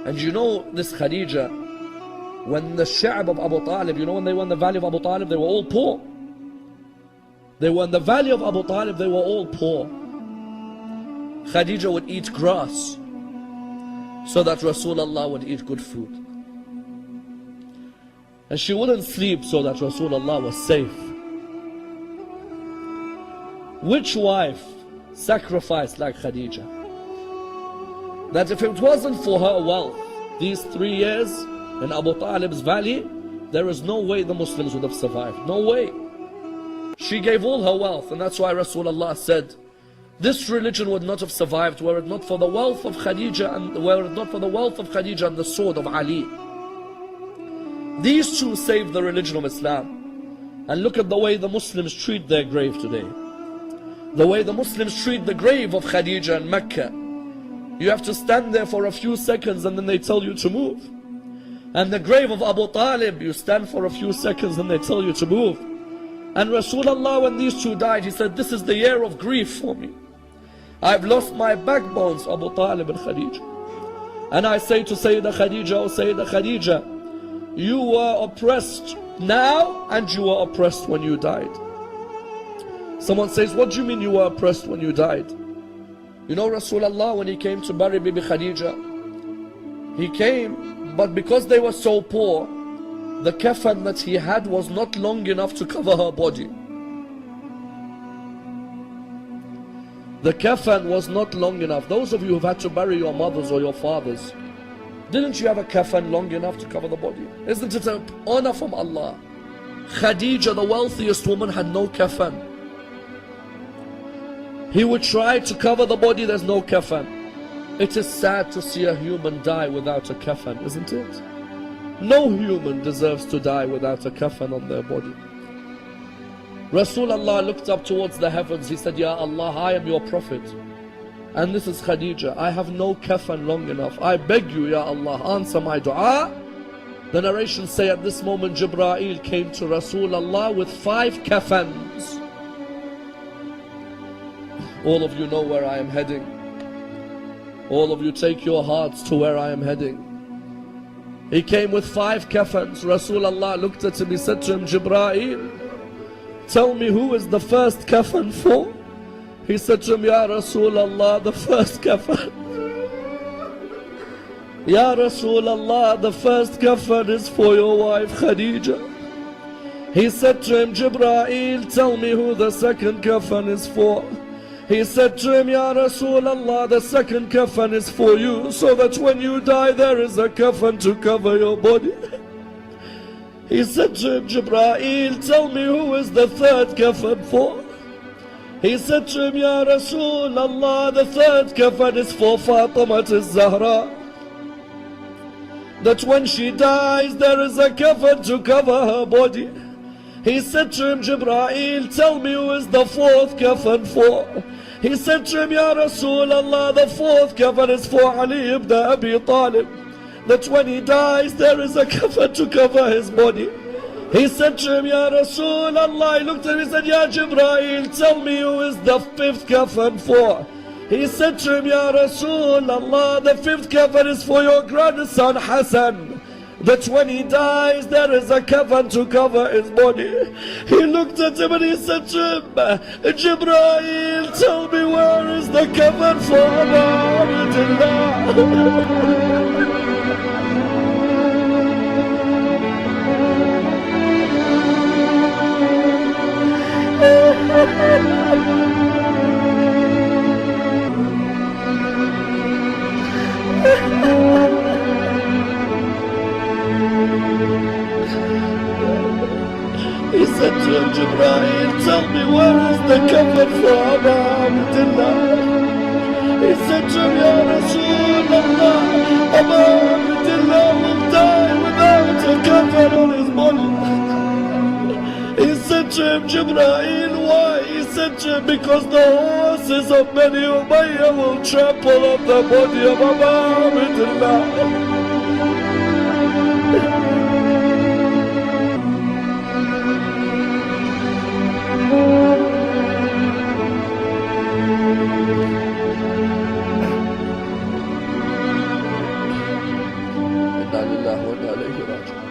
And you know this Khadija, when the Sha'b of Abu Talib, you know when they were in the valley of Abu Talib, they were all poor. They were in the valley of Abu Talib, they were all poor. Khadija would eat grass so that Rasulullah would eat good food. And she wouldn't sleep so that Rasulullah was safe. Which wife sacrificed like Khadija? That if it wasn't for her wealth, these 3 years in Abu Talib's valley, there is no way the Muslims would have survived. No way. She gave all her wealth, and that's why Rasulullah said, this religion would not have survived were it not for the wealth of Khadija and the sword of Ali. These two saved the religion of Islam. And look at the way the Muslims treat their grave today. The way the Muslims treat the grave of Khadija in Mecca. You have to stand there for a few seconds and then they tell you to move. And the grave of Abu Talib, you stand for a few seconds and they tell you to move. And Rasulullah, when these two died, he said, this is the year of grief for me. I've lost my backbones, Abu Talib and Khadija. And I say to Sayyidah Khadija, oh Sayyidah Khadija, you were oppressed now and you were oppressed when you died. Someone says, what do you mean you were oppressed when you died? You know Rasulullah, when he came to bury Bibi Khadija, he came, but because they were so poor, the kafan that he had was not long enough to cover her body. The kafan was not long enough. Those of you who've had to bury your mothers or your fathers, didn't you have a kafan long enough to cover the body? Isn't it an honor from Allah? Khadija, the wealthiest woman, had no kafan. He would try to cover the body, there's no kafan. It is sad to see a human die without a kafan, isn't it? No human deserves to die without a kafan on their body. Rasulullah looked up towards the heavens. He said, Ya Allah, I am your prophet. And this is Khadija. I have no kafan long enough. I beg you, Ya Allah, answer my dua. The narrations say at this moment, Jibreel came to Rasulullah with 5 kafans. All of you know where I am heading. All of you take your hearts to where I am heading. He came with 5 kafans. Rasulullah looked at him. He said to him, Jibreel, tell me who is the first kafan for? He said to him, Ya Rasulullah, the first kafan. Ya Rasulullah, the first kafan is for your wife Khadija. He said to him, Jibreel, tell me who the second kafan is for. He said to him, Ya Rasulullah, the second kafan is for you, so that when you die there is a kafan to cover your body. He said to him, Jibreel, tell me who is the third kafan for? He said to him, Ya Rasulullah, the third kafan is for Fatima al-Zahra. That when she dies there is a kafan to cover her body. He said to him, Jibreel, tell me who is the fourth kafan for? He said to him, Ya Rasulullah, the fourth kafan is for Ali ibn Abi Talib. That when he dies there is a kafan to cover his body. He said to him, Ya Rasulullah, he looked at him and said, Ya Jibreel, tell me who is the fifth kafan for? He said to him, Ya Rasulullah, the fifth kafan is for your grandson Hassan. That when he dies there is a kafan to cover his body. He looked at him and he said to him, Jibreel, tell me where is the kafan for Abdullah? He said to him, Jibreel, tell me where is the kafan for Abdullah? He said to him, Ya Rasulullah, Abdullah will die without a kafan on his body. He said to him, Jibreel, why? He said to him, because the horses of Bani Umayyah will trample on the body of Abdullah. إنا لله وإنا إليه راجعون.